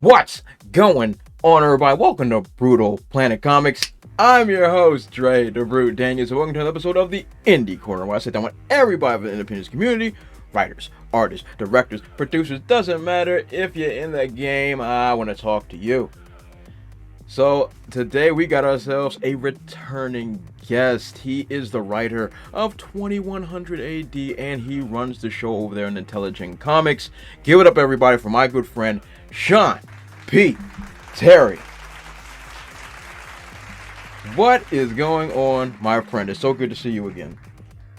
What's going on, everybody? Welcome to Brutal Planet Comics. I'm your host, Dre the Brute Daniels, and welcome to another episode of the Indie Corner, where I sit down with everybody of the independence community, writers, artists, directors, producers. Doesn't matter if you're in the game, I want to talk to you. So today we got ourselves a returning guest. He is the writer of 2100 AD, and he runs the show over there in Intelligent Comics. Give it up, everybody, for my good friend Sean P. Terry. What is going on, my friend? It's so good to see you again.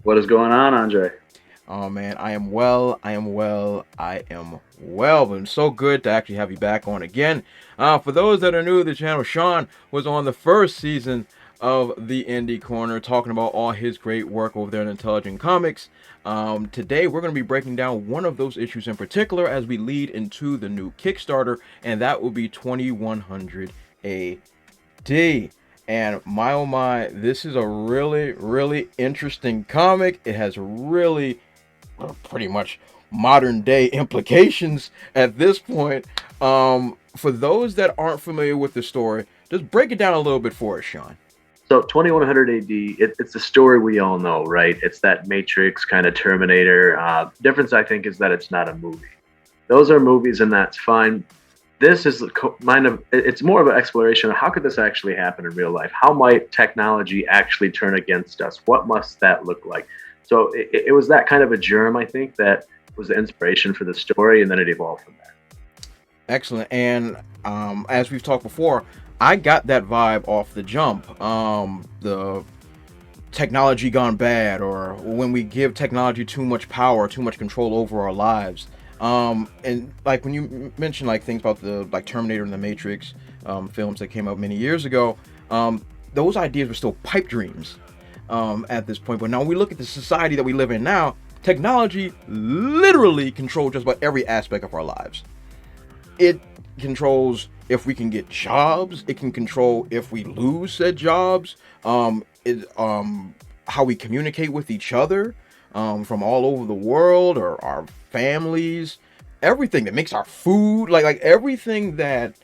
What is going on, Andre? Oh man, I am well. But it's so good to actually have you back on again. For those that are new to the channel, Sean was on the first season of the Indie Corner, talking about all his great work over there in Intelligent Comics. Today we're going to be breaking down one of those issues in particular as we lead into the new Kickstarter, and that will be 2100 AD. And my oh my, this is a really interesting comic. It has really pretty much modern day implications at this point. For those that aren't familiar with the story, just break it down a little bit for us, Sean. So 2100 AD, it's a story we all know, right? It's that Matrix kind of Terminator. Difference, I think, is that it's not a movie. Those are movies, and that's fine. This is it's more of an exploration of how could this actually happen in real life? How might technology actually turn against us? What must that look like? So it was that kind of a germ, I think, that was the inspiration for the story, and then it evolved from there. Excellent. And as we've talked before, I got that vibe off the jump. The technology gone bad, or when we give technology too much power, too much control over our lives. And like when you mentioned like things about the like Terminator and the Matrix films that came out many years ago, those ideas were still pipe dreams at this point. But now when we look at the society that we live in now, technology literally controls just about every aspect of our lives. It controls if we can get jobs. It can control if we lose said jobs. How we communicate with each other from all over the world, or our families. Everything that makes our food, like everything that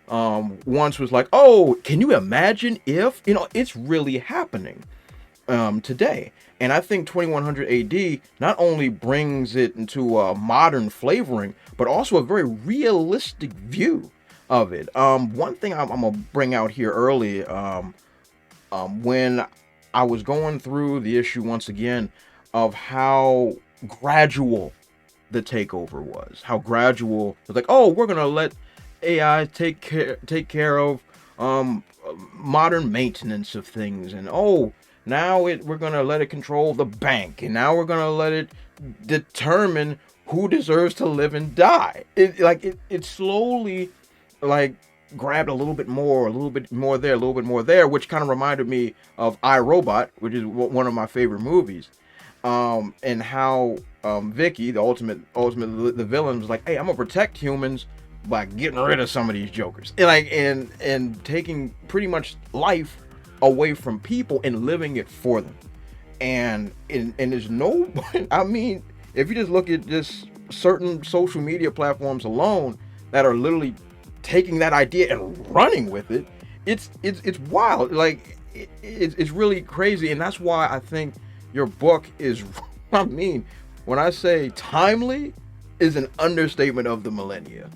once was like, oh, can you imagine if, it's really happening today. And I think 2100 AD not only brings it into a modern flavoring, but also a very realistic view of it. One thing I'm gonna bring out here early, when I was going through the issue once again of how gradual the takeover was, how gradual it was, like, oh, we're gonna let AI take care of modern maintenance of things, and oh, now we're gonna let it control the bank, and now we're gonna let it determine who deserves to live and die. It slowly like grabbed a little bit more there, which kind of reminded me of iRobot, which is one of my favorite movies. And how Vicky, the ultimate the villain, was like, hey, I'm gonna protect humans by getting rid of some of these jokers, and taking pretty much life away from people and living it for them. And there's no I mean, if you just look at just certain social media platforms alone that are literally taking that idea and running with it, it's wild. Like it's really crazy. And that's why I think your book is, I mean, when I say timely, is an understatement of the millennia.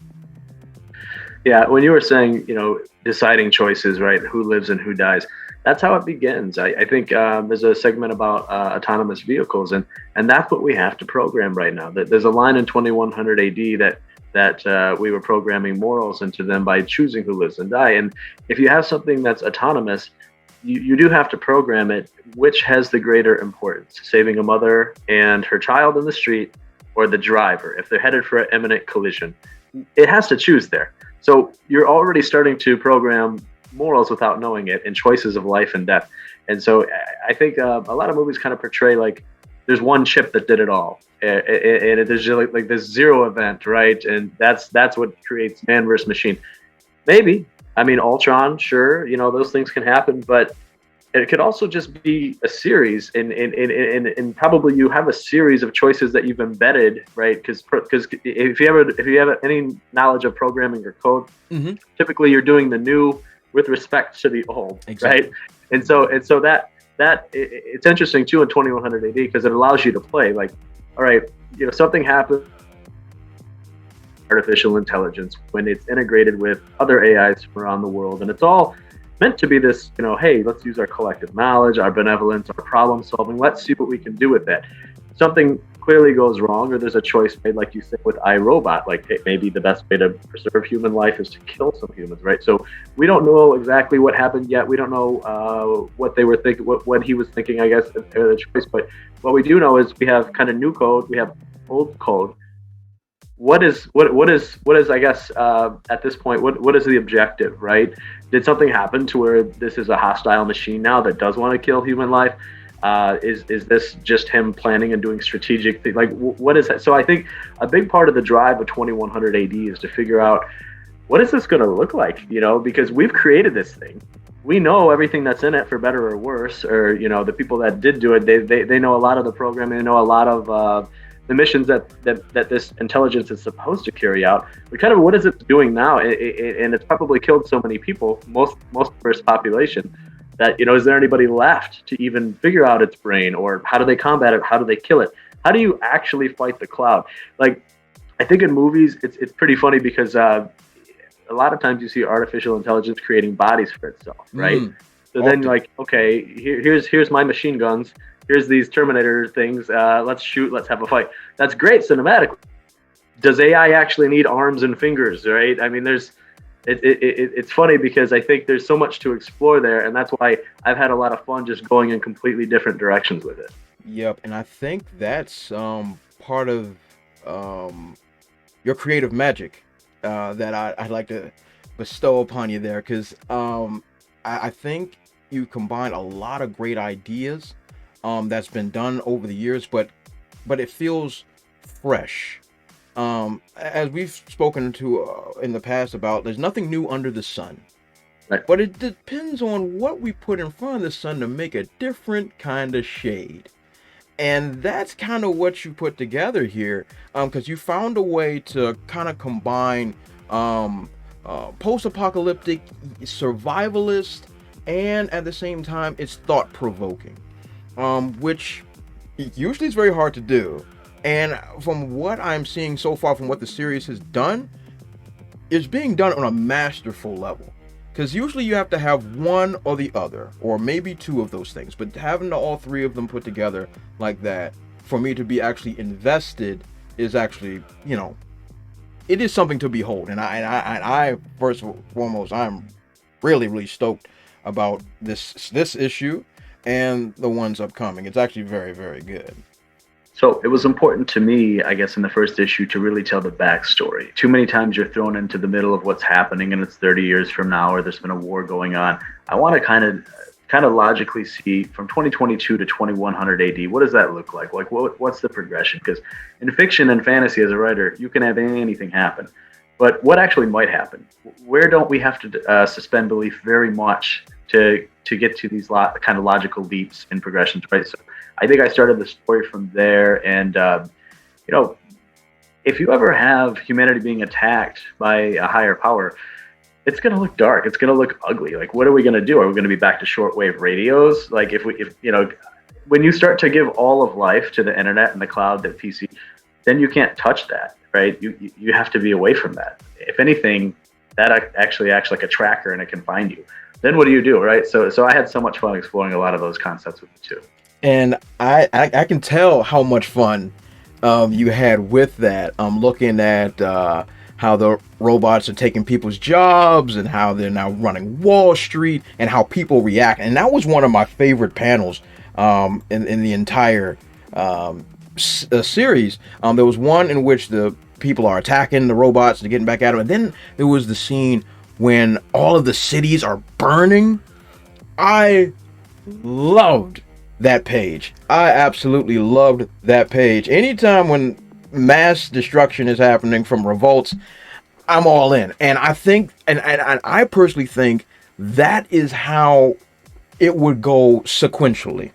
Yeah, when you were saying, deciding choices, right? Who lives and who dies. That's how it begins. I think there's a segment about autonomous vehicles, and that's what we have to program right now. There's a line in 2100 AD that we were programming morals into them by choosing who lives and die. And if you have something that's autonomous, you do have to program it, which has the greater importance, saving a mother and her child in the street, or the driver if they're headed for an imminent collision. It has to choose there. So you're already starting to program morals without knowing it, and choices of life and death. And so I think a lot of movies kind of portray like there's one chip that did it all, and there's just like this zero event, right? And that's what creates man versus machine. Maybe, I mean, Ultron, sure, those things can happen, but it could also just be a series, and probably you have a series of choices that you've embedded, right? Because if you have any knowledge of programming or code, typically you're doing the new with respect to the old, right? And so that it's interesting too in 2100 AD because it allows you to play like, all right, something happened. Artificial intelligence when it's integrated with other AIs from around the world, and it's all meant to be this, hey, let's use our collective knowledge, our benevolence, our problem solving. Let's see what we can do with that. Something clearly goes wrong, or there's a choice made, like you said with iRobot, like hey, maybe the best way to preserve human life is to kill some humans, right? So we don't know exactly what happened yet. We don't know what they were thinking, what he was thinking, I guess, the choice. But what we do know is we have kind of new code, we have old code. What is I guess at this point what is the objective, right? Did something happen to where this is a hostile machine now that does want to kill human life? Is this just him planning and doing strategic things? Like what is that? So I think a big part of the drive of 2100 AD is to figure out what is this going to look like, because we've created this thing. We know everything that's in it for better or worse, or the people that did do it, they know a lot of the programming, they know a lot of the missions that this intelligence is supposed to carry out. But kind of what is it doing now? And it's probably killed so many people, most of Earth's population, that is there anybody left to even figure out its brain, or how do they combat it? How do they kill it? How do you actually fight the cloud? Like, I think in movies it's pretty funny because a lot of times you see artificial intelligence creating bodies for itself, right? So then you're like, okay, here's my machine guns. Here's these Terminator things. Let's shoot. Let's have a fight. That's great cinematically. Does AI actually need arms and fingers? Right? I mean, it's funny because I think there's so much to explore there, and that's why I've had a lot of fun just going in completely different directions with it. Yep, and I think that's part of your creative magic that I'd like to bestow upon you there, because I think you combine a lot of great ideas that's been done over the years, but it feels fresh. As we've spoken to in the past about, there's nothing new under the sun. Right. But it depends on what we put in front of the sun to make a different kind of shade. And that's kind of what you put together here, because you found a way to kind of combine post-apocalyptic, survivalist, and at the same time, it's thought-provoking. Which usually is very hard to do. And from what I'm seeing so far, from what the series has done, it's being done on a masterful level. Because usually you have to have one or the other, or maybe two of those things. But having all three of them put together like that, for me to be actually invested, is actually, it is something to behold. And I first and foremost, I'm really, really stoked about this issue and the ones upcoming. It's actually very, very good. So it was important to me, I guess, in the first issue to really tell the backstory. Too many times you're thrown into the middle of what's happening and it's 30 years from now, or there's been a war going on. I want to kind of logically see from 2022 to 2100 AD, what does that look like? Like what's the progression? Because in fiction and fantasy as a writer, you can have anything happen. But what actually might happen? Where don't we have to suspend belief very much to get to these kind of logical leaps in progressions, right? So I think I started the story from there. And, if you ever have humanity being attacked by a higher power, it's going to look dark. It's going to look ugly. Like, what are we going to do? Are we going to be back to shortwave radios? Like, when you start to give all of life to the internet and the cloud, the PC, then you can't touch that, right? You have to be away from that. If anything, that actually acts like a tracker and it can find you. Then what do you do, right? So I had so much fun exploring a lot of those concepts with you too. And I can tell how much fun you had with that. Looking at how the robots are taking people's jobs and how they're now running Wall Street and how people react. And that was one of my favorite panels in the entire series. There was one in which the people are attacking the robots and getting back at them. And then there was the scene when all of the cities are burning. I loved that page. I absolutely loved that page. Anytime when mass destruction is happening from revolts, I'm all in. And I think, and I personally think that is how it would go sequentially.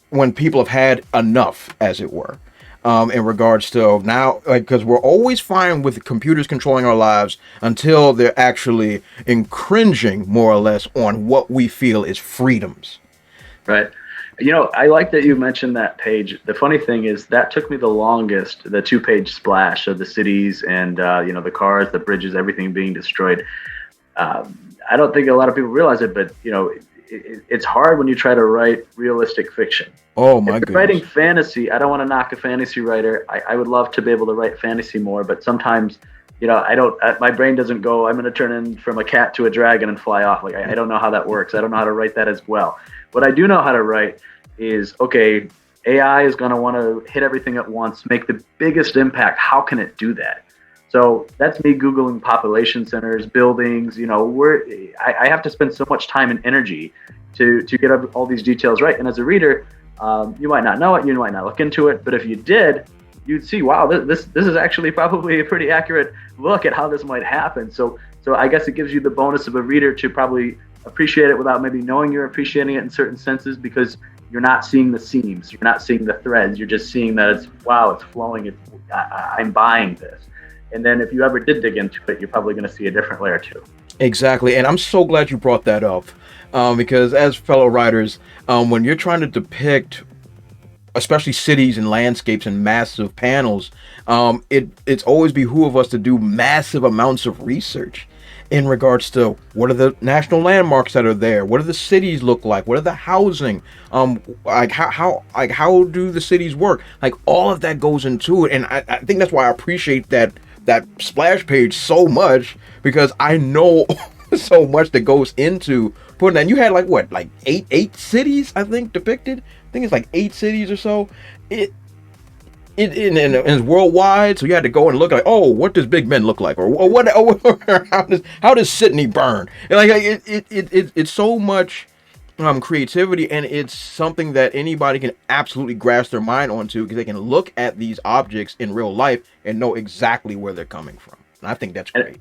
When people have had enough, as it were, in regards to now, like, because we're always fine with computers controlling our lives until they're actually infringing more or less on what we feel is freedoms. Right. You know, I like that you mentioned that page. The funny thing is that took me the longest, the 2-page splash of the cities and, the cars, the bridges, everything being destroyed. I don't think a lot of people realize it, but, it's hard when you try to write realistic fiction. Oh my If you're goodness. writing fantasy, I don't want to knock a fantasy writer. I would love to be able to write fantasy more, but sometimes, I don't, my brain doesn't go, I'm going to turn in from a cat to a dragon and fly off. Like, I don't know how that works. I don't know how to write that as well. What I do know how to write is, okay, AI is going to want to hit everything at once, make the biggest impact. How can it do that? So that's me Googling population centers, buildings, I have to spend so much time and energy to get all these details right. And as a reader, you might not know it, you might not look into it, but if you did, you'd see, wow, this is actually probably a pretty accurate look at how this might happen. So I guess it gives you the bonus of a reader to probably appreciate it without maybe knowing you're appreciating it in certain senses, because you're not seeing the seams, you're not seeing the threads, you're just seeing that it's flowing, I'm buying this. And then if you ever did dig into it, you're probably going to see a different layer too. Exactly, and I'm so glad you brought that up, because as fellow writers, when you're trying to depict, especially cities and landscapes and massive panels, it's always behoove us to do massive amounts of research in regards to what are the national landmarks that are there, what do the cities look like, what are the housing, how do the cities work, like all of that goes into it, and I think that's why I appreciate that splash page so much, because I know so much that goes into putting that. And you had like eight cities I think depicted. I think it's like 8 cities or so. It's worldwide, so you had to go and look like, oh, what does Big Ben look like, or what? How does Sydney burn? And like it's so much creativity, and it's something that anybody can absolutely grasp their mind onto, because they can look at these objects in real life and know exactly where they're coming from. And I think that's great.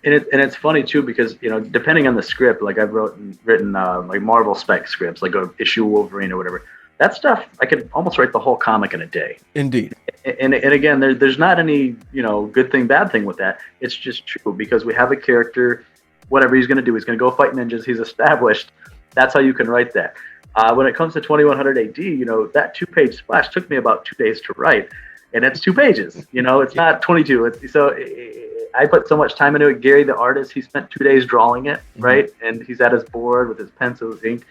And it's funny too, because depending on the script, like I've written like Marvel spec scripts, like a issue Wolverine or whatever. That stuff I could almost write the whole comic in a day. Indeed. And again, there's not any good thing, bad thing with that. It's just true, because we have a character, whatever he's going to do, he's going to go fight ninjas. He's established. That's how you can write that. When it comes to 2100 AD, that 2-page splash took me about 2 days to write, and it's 2 pages. It's not 22. I put so much time into it. Gary, the artist, he spent 2 days drawing it, right? And he's at his board with his pencils, ink.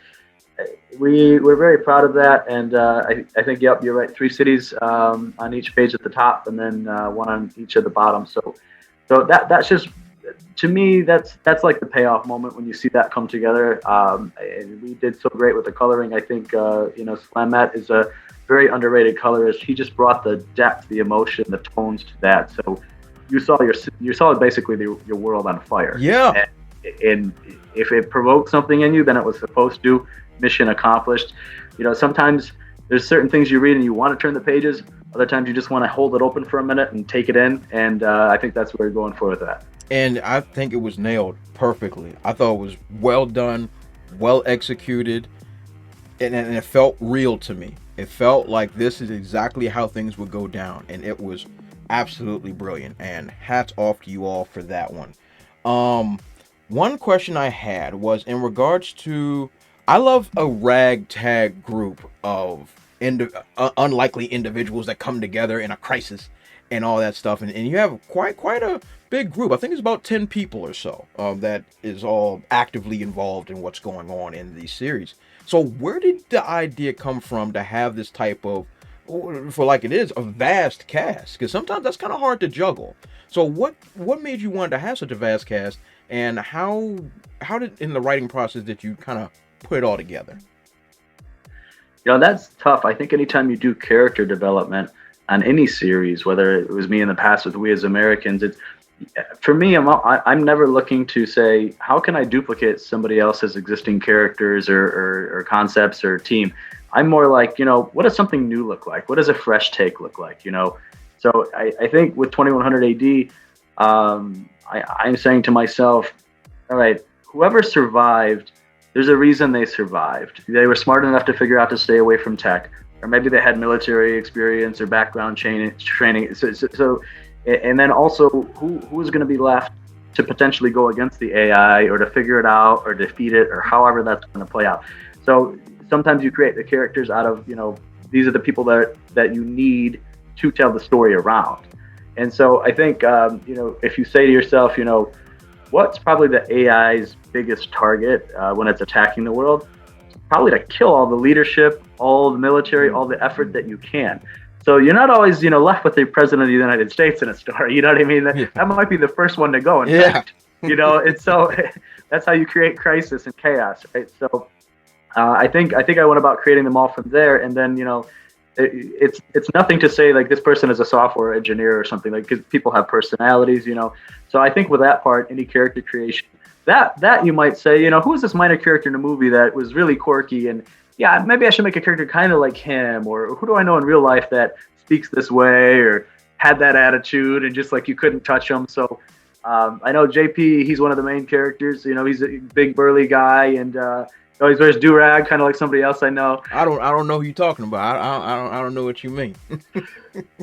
We're very proud of that, and I think, yep, you're right. 3 cities on each page at the top, and then 1 on each of the bottom. So that's just, to me, that's like the payoff moment when you see that come together. And we did so great with the coloring. I think Slamet is a very underrated colorist. He just brought the depth, the emotion, the tones to that. So you saw basically your world on fire. Yeah. And if it provoked something in you, then it was supposed to. Mission accomplished. Sometimes there's certain things you read and you want to turn the pages. Other times you just want to hold it open for a minute and take it in. And I think that's where we're going for with that. And I think it was nailed perfectly. I thought it was well done, well executed, and it felt real to me. It felt like this is exactly how things would go down, and it was absolutely brilliant. And hats off to you all for that one. One question I had was in regards to, I love a ragtag group of unlikely individuals that come together in a crisis and all that stuff. And you have quite a big group. I think it's about 10 people or so that is all actively involved in what's going on in these series. So where did the idea come from to have this type of, for like it is, a vast cast? Because sometimes that's kind of hard to juggle. So what made you want to have such a vast cast, and how did, in the writing process, did you kind of put it all together? That's tough. I think anytime you do character development on any series, whether it was me in the past with We as Americans, it's, for me, I'm never looking to say, how can I duplicate somebody else's existing characters or concepts or team? I'm more like, what does something new look like? What does a fresh take look like? So I think with 2100 AD, I'm saying to myself, all right, whoever survived there's a reason they survived. They were smart enough to figure out to stay away from tech, or maybe they had military experience or background training. So, and then also, who is going to be left to potentially go against the AI or to figure it out or defeat it or however that's going to play out. So sometimes you create the characters out of, these are the people that you need to tell the story around. And so I think, if you say to yourself, what's probably the AI's biggest target when it's attacking the world? Probably to kill all the leadership, all the military, all the effort that you can. So you're not always, left with the president of the United States in a story. You know what I mean? That might be the first one to go. In fact, and so that's how you create crisis and chaos, right? So I think I went about creating them all from there, and then it's nothing to say like this person is a software engineer or something, like, because people have personalities, So I think with that part, any character creation, that you might say, who is this minor character in a movie that was really quirky and yeah, maybe I should make a character kind of like him, or who do I know in real life that speaks this way or had that attitude and just like you couldn't touch him. So I know JP, he's one of the main characters. He's a big burly guy and he always wears do-rag, kind of like somebody else I know. I don't know who you're talking about. I don't know what you mean.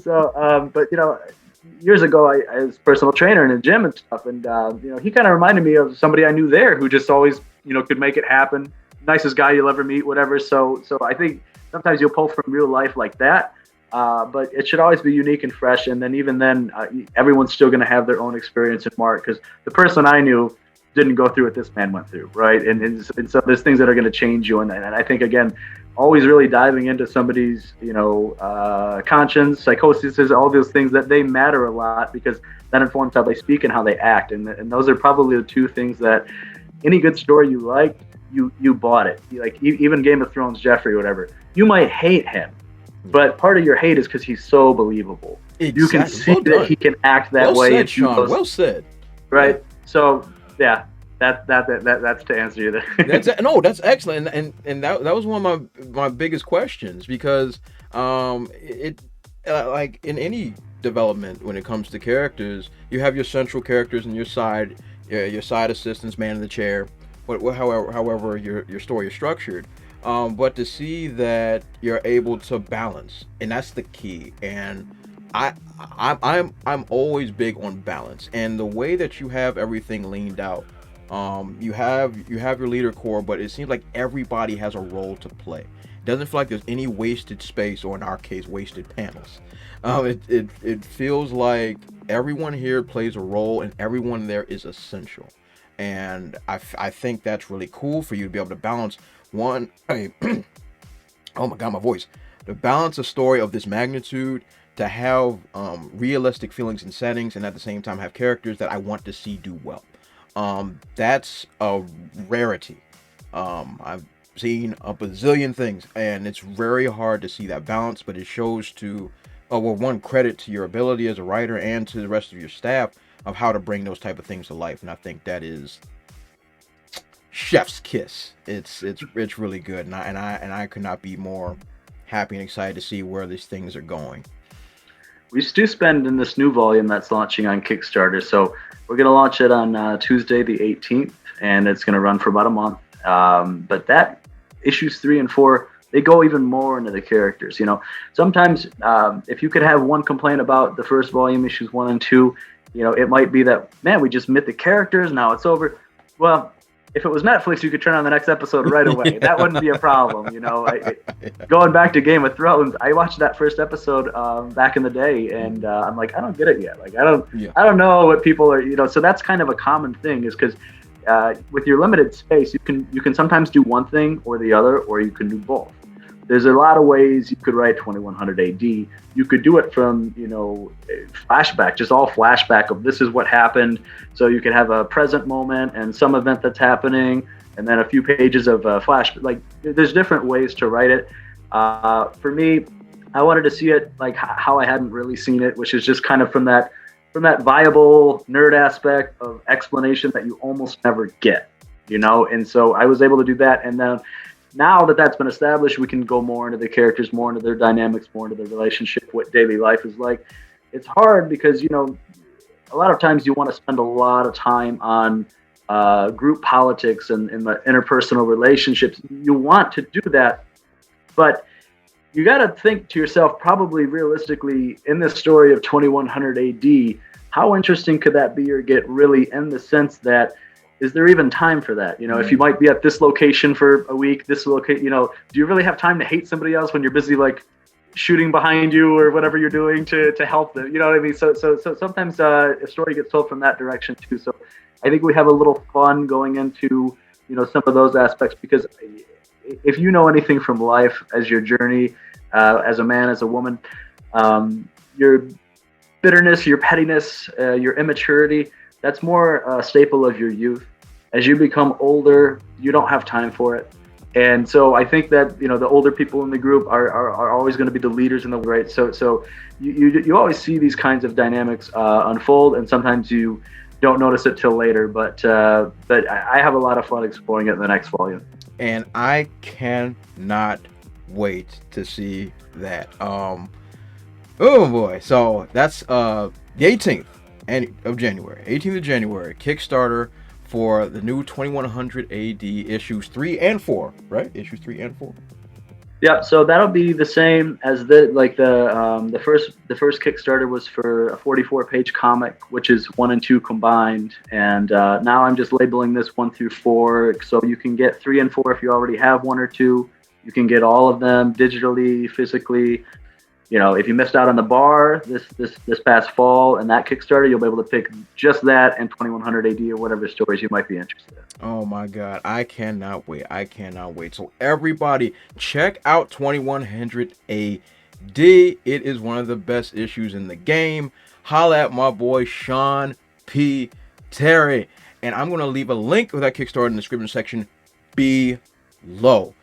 So, but years ago I was a personal trainer in a gym and stuff, and he kind of reminded me of somebody I knew there who just always could make it happen. Nicest guy you'll ever meet, whatever. So I think sometimes you'll pull from real life like that, but it should always be unique and fresh. And then even then, everyone's still going to have their own experience in Mark, because the person I knew didn't go through what this man went through, right? And so there's things that are going to change you, and I think again, always really diving into somebody's conscience, psychosis, all those things that they matter a lot, because that informs how they speak and how they act, and those are probably the two things that any good story you like. You bought it. Like even Game of Thrones, Jeffrey, whatever. You might hate him, but part of your hate is because he's so believable. Exactly. You can see that he can act that way. Said, Sean. Well said. Right. Yeah. So yeah, that's to answer you there. That's excellent, and that was one of my biggest questions, because like in any development when it comes to characters, you have your central characters and your side assistants, man in the chair. However your story is structured, but to see that you're able to balance, and that's the key. And I'm always big on balance, and the way that you have everything leaned out. You have your leader core, but it seems like everybody has a role to play. It doesn't feel like there's any wasted space, or in our case, wasted panels. It feels like everyone here plays a role, and everyone there is essential. And I think that's really cool for you to be able to balance one. Oh my God, my voice. To balance a story of this magnitude, to have realistic feelings and settings, and at the same time have characters that I want to see do well. That's a rarity. I've seen a bazillion things, and it's very hard to see that balance, but it shows one, credit to your ability as a writer and to the rest of your staff of how to bring those type of things to life. And I think that is chef's kiss. It's really good, and I could not be more happy and excited to see where these things are going. We do spend in this new volume that's launching on Kickstarter. So we're going to launch it on Tuesday, the 18th, and it's going to run for about a month. But that issues 3 and 4, they go even more into the characters. Sometimes if you could have one complaint about the first volume, issues 1 and 2, it might be that, man, we just met the characters, now it's over. Well, if it was Netflix, you could turn on the next episode right away. Yeah. That wouldn't be a problem. Going back to Game of Thrones, I watched that first episode back in the day, and I'm like, I don't get it yet. Like, I don't know what people are, so that's kind of a common thing, is because with your limited space, you can sometimes do one thing or the other, or you can do both. There's a lot of ways you could write 2100 AD. You could do it from, flashback, just all flashback of this is what happened. So you could have a present moment and some event that's happening, and then a few pages of flash. Like, there's different ways to write it. For me, I wanted to see it like how I hadn't really seen it, which is just kind of from that viable nerd aspect of explanation that you almost never get, And so I was able to do that, and then now that that's been established, we can go more into the characters, more into their dynamics, more into their relationship, what daily life is like. It's hard because, a lot of times you want to spend a lot of time on group politics and the interpersonal relationships. You want to do that, but you got to think to yourself, probably realistically, in this story of 2100 AD, how interesting could that be or get, really, in the sense that, is there even time for that? You know, if you might be at this location for a week, this location, you know, do you really have time to hate somebody else when you're busy, like, shooting behind you or whatever you're doing to help them? You know what I mean? So sometimes a story gets told from that direction too. So I think we have a little fun going into, you know, some of those aspects, because if you know anything from life as your journey, as a man, as a woman, your bitterness, your pettiness, your immaturity, that's more a staple of your youth. As you become older, you don't have time for it. And so I think that, you know, the older people in the group are always going to be the leaders in the right. So you always see these kinds of dynamics unfold, and sometimes you don't notice it till later. But I have a lot of fun exploring it in the next volume. And I cannot wait to see that. Oh boy! So that's the 18th of January. 18th of January, Kickstarter for the new 2100 AD issues 3 and 4, right? Issues 3 and 4. Yeah, so that'll be the same as the first Kickstarter was for a 44-page comic, which is 1 and 2 combined, and now I'm just labeling this 1 through 4, so you can get 3 and 4 if you already have 1 or 2. You can get all of them digitally, physically. You know, if you missed out on the bar this past fall and that Kickstarter, you'll be able to pick just that and 2100 AD or whatever stories you might be interested in. Oh my God, I cannot wait. I cannot wait. So everybody, check out 2100 AD. It is one of the best issues in the game. Holla at my boy Sean P. Terry. And I'm going to leave a link with that Kickstarter in the description section below.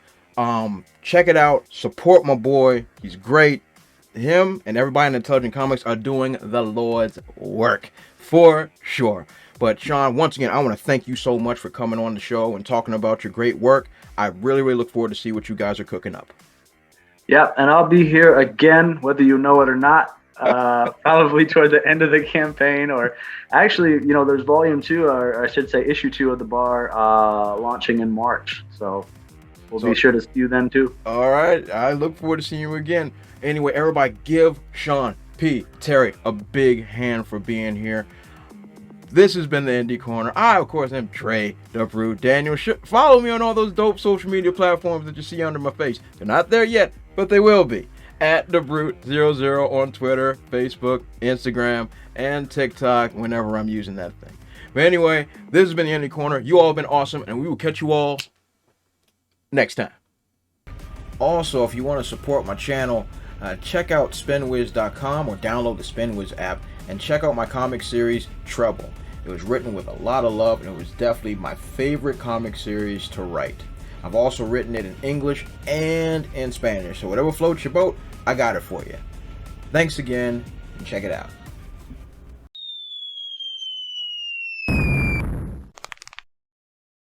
Check it out. Support my boy. He's great. Him and everybody in Intelligent Comics are doing the Lord's work for sure. But Sean, once again, I want to thank you so much for coming on the show and talking about your great work. I really, really look forward to see what you guys are cooking up. Yeah, and I'll be here again, whether you know it or not, probably toward the end of the campaign, or actually, you know, there's volume 2, or I should say issue 2 of the bar launching in March. So we'll be sure to see you then too. All right. I look forward to seeing you again. Anyway, everybody, give Sean P. Terry a big hand for being here. This has been the Indie Corner. I, of course, am Dre the Brute Daniel. Follow me on all those dope social media platforms that you see under my face. They're not there yet, but they will be. At the Brute00 on Twitter, Facebook, Instagram, and TikTok whenever I'm using that thing. But anyway, this has been the Indie Corner. You all have been awesome, and we will catch you all next time. Also, if you want to support my channel, check out spinwiz.com or download the Spinwiz app and check out my comic series, Trouble. It was written with a lot of love, and it was definitely my favorite comic series to write. I've also written it in English and in Spanish, so whatever floats your boat, I got it for you. Thanks again, and check it out.